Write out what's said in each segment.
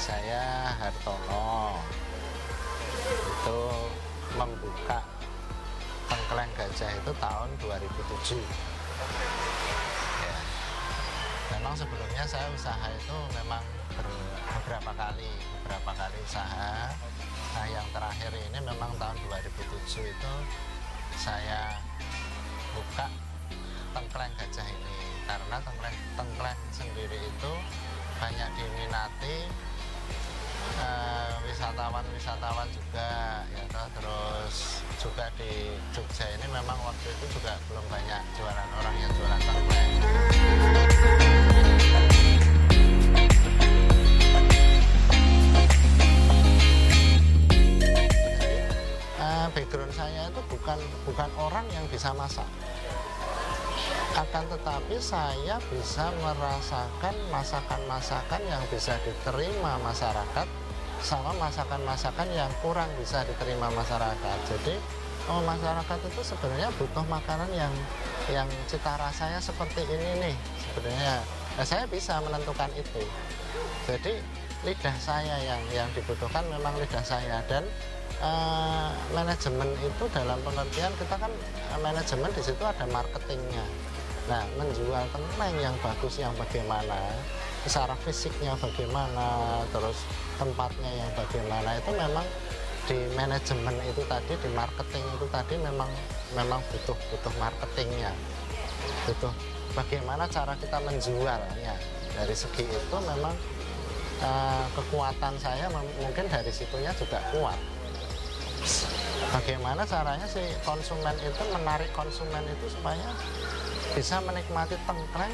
saya Hartono itu membuka Tengkleng Gajah itu tahun 2007. Ya. Memang sebelumnya saya usaha itu memang beberapa kali usaha. Nah, yang terakhir ini memang tahun 2007 itu saya buka Tengkleng Gajah ini karena tengkleng sendiri itu banyak diminati wisatawan juga ya, terus juga di Jogja ini memang waktu itu juga belum banyak jualan orang yang jualan tengkleng. Background saya itu bukan orang yang bisa masak, akan tetapi saya bisa merasakan masakan-masakan yang bisa diterima masyarakat sama masakan-masakan yang kurang bisa diterima masyarakat. Jadi masyarakat itu sebenarnya butuh makanan yang cita rasanya seperti ini nih sebenarnya. Nah, saya bisa menentukan itu. Jadi lidah saya yang dibutuhkan memang lidah saya, dan manajemen itu dalam pengertian kita kan manajemen di situ ada marketingnya. Nah, menjual tengkleng yang bagus yang bagaimana, secara fisiknya bagaimana, terus tempatnya yang bagaimana, itu memang di manajemen itu tadi, di marketing itu tadi memang butuh marketingnya, butuh bagaimana cara kita menjualnya. Dari segi itu memang kekuatan saya mungkin dari situnya juga kuat. Bagaimana caranya si konsumen itu menarik konsumen itu supaya bisa menikmati tengkleng,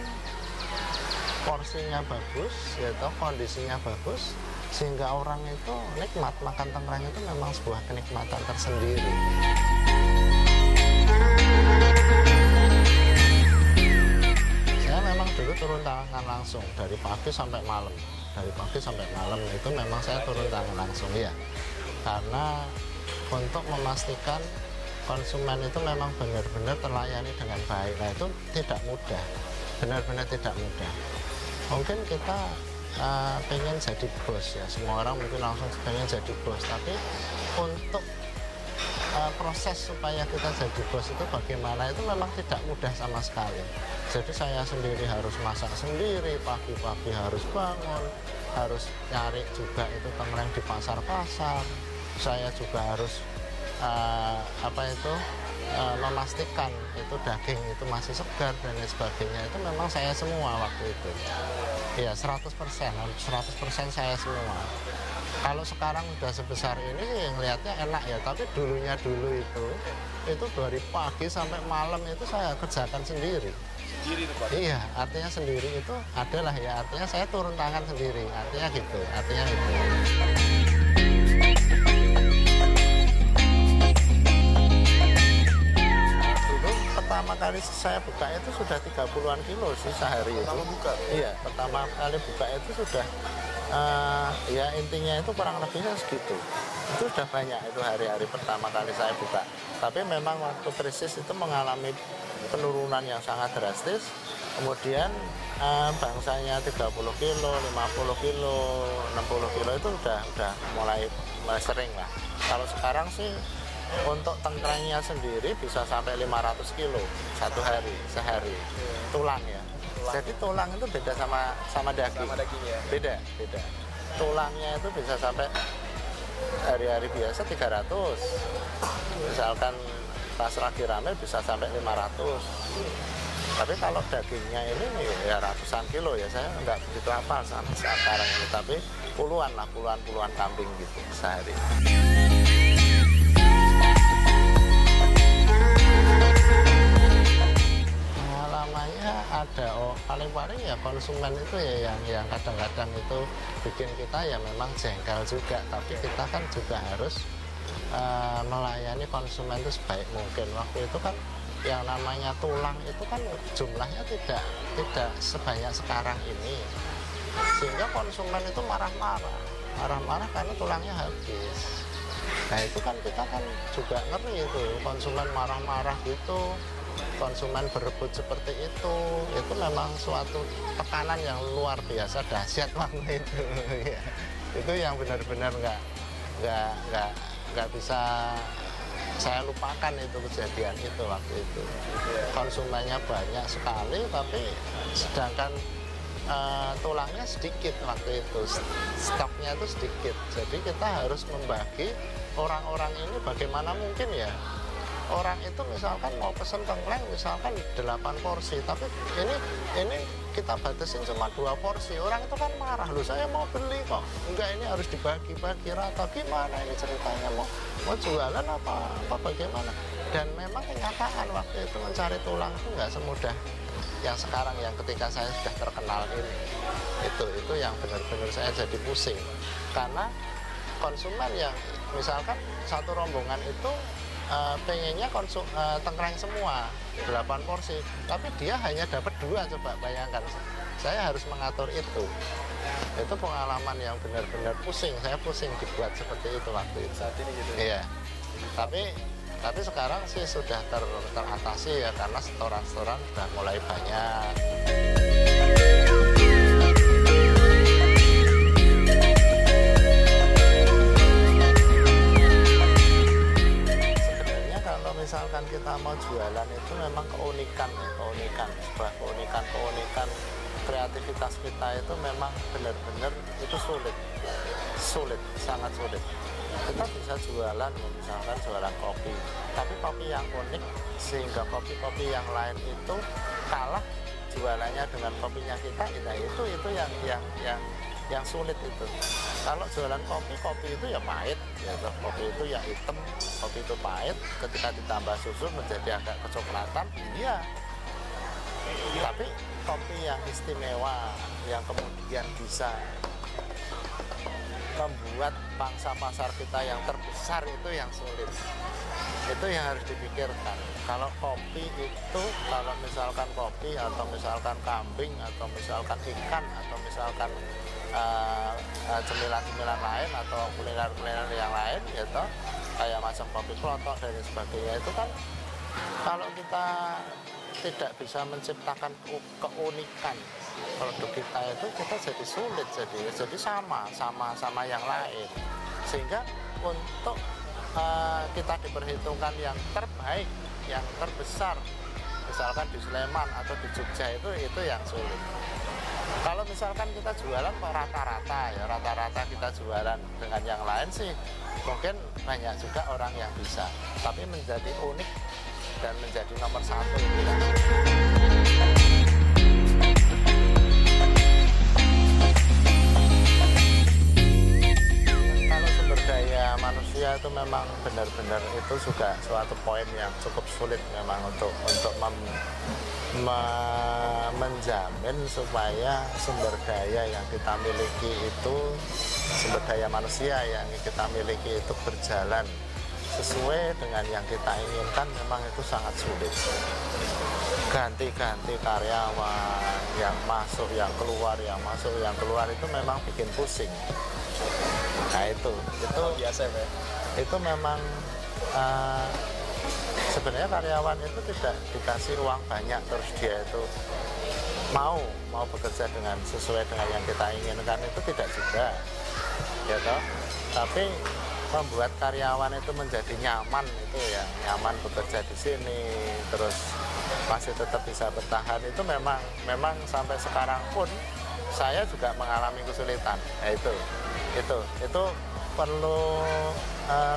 porsinya bagus, yaitu kondisinya bagus, sehingga orang itu nikmat makan tengkleng. Itu memang sebuah kenikmatan tersendiri. Saya memang dulu turun tangan langsung dari pagi sampai malam. Dari pagi sampai malam itu memang saya turun tangan langsung ya, karena untuk memastikan konsumen itu memang benar-benar terlayani dengan baik. Nah, itu tidak mudah, benar-benar tidak mudah. Mungkin kita pengen jadi bos ya, semua orang mungkin langsung pengen jadi bos, tapi untuk proses supaya kita jadi bos itu bagaimana, itu memang tidak mudah sama sekali. Jadi saya sendiri harus masak sendiri, pagi-pagi harus bangun, harus cari juga itu tengkleng di pasar-pasar. Saya juga harus memastikan itu daging itu masih segar dan lain sebagainya. Itu memang saya semua waktu itu. Ya 100% saya semua. Kalau sekarang udah sebesar ini yang lihatnya enak ya, tapi dulu itu dari pagi sampai malam itu saya kerjakan sendiri. Iya, artinya sendiri itu adalah ya, artinya saya turun tangan sendiri, artinya gitu. Pertama kali saya buka itu sudah 30-an kilo sih sehari itu. Iya, pertama kali buka itu sudah ya intinya itu kurang lebihnya segitu. Itu sudah banyak itu hari-hari pertama kali saya buka. Tapi memang waktu krisis itu mengalami penurunan yang sangat drastis. Kemudian bangsanya 30 kilo, 50 kilo, 60 kilo itu udah mulai sering lah. Kalau sekarang sih untuk tengklengnya sendiri bisa sampai 500 kilo sehari tulang ya. Jadi tulang itu beda sama daging. Beda. Tulangnya itu bisa sampai hari-hari biasa 300. Misalkan pas lagi rame bisa sampai 500. Tapi kalau dagingnya ini ya ratusan kilo ya, saya nggak begitu hafal sama sekarang ini, tapi puluhan kambing gitu sehari. Pengalamannya ada, paling-paling ya konsumen itu ya yang kadang-kadang itu bikin kita ya memang jengkel juga, tapi kita kan juga harus melayani konsumen itu sebaik mungkin. Waktu itu kan yang namanya tulang itu kan jumlahnya tidak sebanyak sekarang ini, sehingga konsumen itu marah-marah karena tulangnya habis. Nah itu kan kita kan juga ngeri itu, konsumen marah-marah gitu, konsumen berebut seperti itu memang suatu tekanan yang luar biasa dahsyat waktu itu. Itu yang benar-benar nggak bisa saya lupakan itu kejadian itu waktu itu. Konsumennya banyak sekali, tapi sedangkan tulangnya sedikit waktu itu, stoknya itu sedikit. Jadi kita harus membagi orang-orang ini bagaimana mungkin ya. Orang itu misalkan mau pesen tengkleng misalkan 8 porsi, tapi ini kita batasin cuma 2 porsi. Orang itu kan marah, loh saya mau beli kok. Enggak, ini harus dibagi-bagi rata. Gimana ini ceritanya, mau jualan apa bagaimana? Dan memang kenyataan waktu itu mencari tulang itu nggak semudah yang sekarang, yang ketika saya sudah terkenal ini. Itu yang benar-benar saya jadi pusing. Karena konsumen yang misalkan satu rombongan itu pengennya tengkleng semua 8 porsi, tapi dia hanya dapat 2. Coba bayangkan, saya harus mengatur itu pengalaman yang benar-benar pusing. Saya pusing dibuat seperti itu waktu itu. Saat ini gitu. Iya, tapi sekarang sih sudah teratasi ya, karena setoran-setoran sudah mulai banyak. Misalkan kita mau jualan itu memang keunikan sebuah keunikan kreativitas kita itu memang benar-benar itu sulit, sangat sulit. Kita bisa jualan, misalkan jualan kopi, tapi kopi yang unik sehingga kopi-kopi yang lain itu kalah jualannya dengan kopinya kita. Nah itu yang sulit itu. Kalau jualan kopi itu ya pahit, ya, kopi itu ya hitam, kopi itu pahit. Ketika ditambah susu menjadi agak kecoklatan, iya. Tapi kopi yang istimewa, yang kemudian bisa membuat pangsa pasar kita yang terbesar, itu yang sulit. Itu yang harus dipikirkan. Kalau kopi itu, kalau misalkan kopi atau misalkan kambing atau misalkan ikan atau misalkan cemilan-cemilan lain atau kuliner-kuliner yang lain gitu, kayak macam kopi klotok dan sebagainya, itu kan kalau kita tidak bisa menciptakan keunikan produk kita itu, kita jadi sulit, jadi sama yang lain, sehingga untuk kita diperhitungkan yang terbaik, yang terbesar, misalkan di Sleman atau di Jogja, itu yang sulit. Kalau misalkan kita jualan kok rata-rata kita jualan dengan yang lain sih mungkin banyak juga orang yang bisa, tapi menjadi unik dan menjadi nomor 1 itu ya. Kalau sumber daya manusia itu memang benar-benar itu juga suatu poin yang cukup sulit memang untuk menjamin supaya sumber daya yang kita miliki itu, sumber daya manusia yang kita miliki itu berjalan sesuai dengan yang kita inginkan, memang itu sangat sulit. Ganti-ganti karyawan, yang masuk, yang keluar, yang masuk, yang keluar, itu memang bikin pusing. Nah itu biasa ya. Itu memang sebenarnya karyawan itu tidak dikasih uang banyak terus dia itu mau bekerja dengan sesuai dengan yang kita inginkan, itu tidak juga, ya toh. Tapi membuat karyawan itu menjadi nyaman, itu ya nyaman bekerja di sini, terus masih tetap bisa bertahan, itu memang sampai sekarang pun saya juga mengalami kesulitan. Ya itu perlu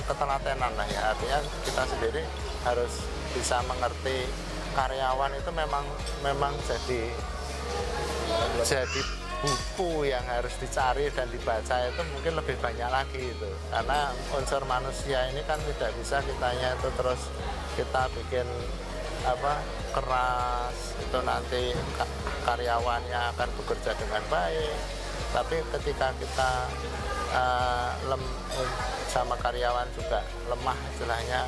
ketelatenan lah ya, artinya kita sendiri harus bisa mengerti karyawan itu memang jadi buku yang harus dicari dan dibaca itu mungkin lebih banyak lagi itu, karena unsur manusia ini kan tidak bisa kitanya itu terus kita bikin keras itu nanti karyawannya akan bekerja dengan baik, tapi ketika kita sama karyawan juga lemah istilahnya,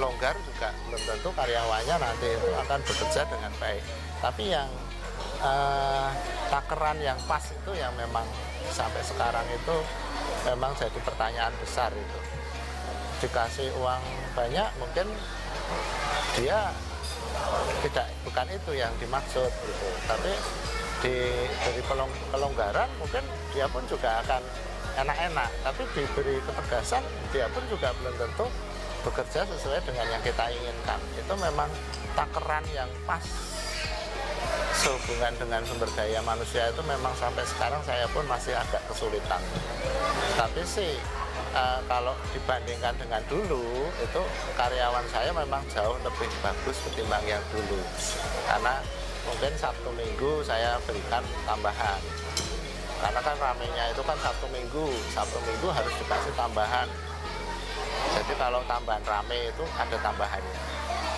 longgar juga belum tentu karyawannya nanti itu akan bekerja dengan baik. Tapi yang takaran yang pas itu yang memang sampai sekarang itu memang jadi pertanyaan besar itu. Dikasih uang banyak mungkin dia bukan itu yang dimaksud gitu. Tapi diberi kelonggaran, mungkin dia pun juga akan enak-enak, tapi diberi ketegasan dia pun juga belum tentu bekerja sesuai dengan yang kita inginkan. Itu memang takaran yang pas sehubungan dengan sumber daya manusia itu memang sampai sekarang saya pun masih agak kesulitan. Tapi sih kalau dibandingkan dengan dulu, itu karyawan saya memang jauh lebih bagus ketimbang yang dulu. Karena mungkin Sabtu Minggu saya berikan tambahan. Karena kan ramenya itu kan Sabtu Minggu harus dikasih tambahan. Jadi kalau tambahan rame itu ada tambahannya.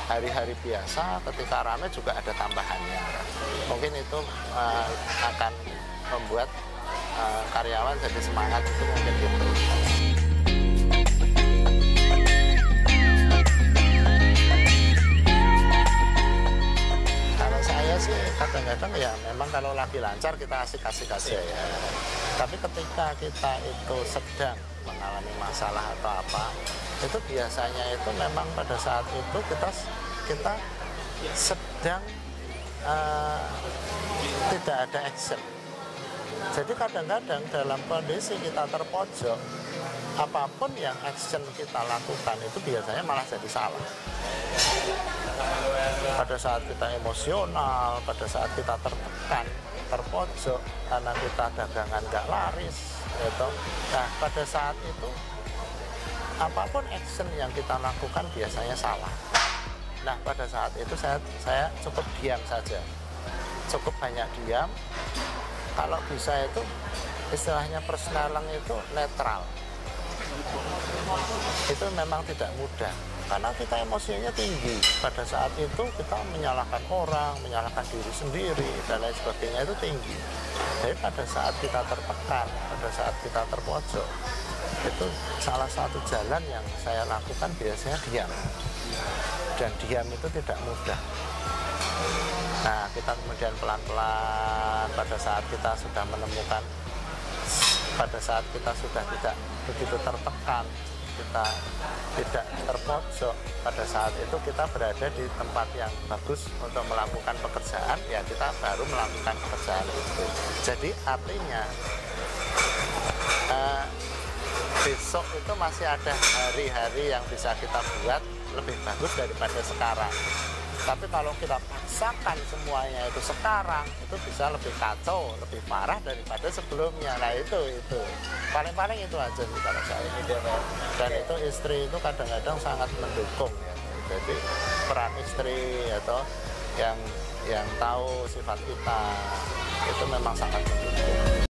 Hari-hari biasa ketika rame juga ada tambahannya. Mungkin itu akan membuat karyawan jadi semangat, itu mungkin gitu. Kalau saya sih kadang-kadang ya memang kalau lagi lancar kita asik-asik aja ya. Tapi ketika kita itu sedang mengalami masalah atau apa, itu biasanya itu memang pada saat itu kita sedang tidak ada action. Jadi kadang-kadang dalam kondisi kita terpojok, apapun yang action kita lakukan itu biasanya malah jadi salah. Pada saat kita emosional, pada saat kita tertekan, terpojok karena kita dagangan nggak laris, gitu. Nah pada saat itu apapun action yang kita lakukan biasanya salah. Nah pada saat itu saya cukup diam saja, cukup banyak diam. Kalau bisa itu istilahnya persneleng itu netral. Itu memang tidak mudah karena kita emosinya tinggi. Pada saat itu kita menyalahkan orang, menyalahkan diri sendiri dan lain sebagainya itu tinggi. Jadi pada saat kita tertekan, pada saat kita terpojok, itu salah satu jalan yang saya lakukan biasanya diam. Dan diam itu tidak mudah. Nah, kita kemudian pelan-pelan pada saat kita sudah menemukan, pada saat kita sudah tidak begitu tertekan, kita tidak terpojok, pada saat itu kita berada di tempat yang bagus untuk melakukan pekerjaan, ya kita baru melakukan pekerjaan itu. Jadi artinya besok itu masih ada hari-hari yang bisa kita buat lebih bagus daripada sekarang. Tapi kalau kita paksakan semuanya itu sekarang, itu bisa lebih kacau, lebih parah daripada sebelumnya. Nah itu paling-paling itu aja sih kalau saya. Dan itu istri itu kadang-kadang sangat mendukung ya. Jadi peran istri atau yang tahu sifat kita itu memang sangat mendukung.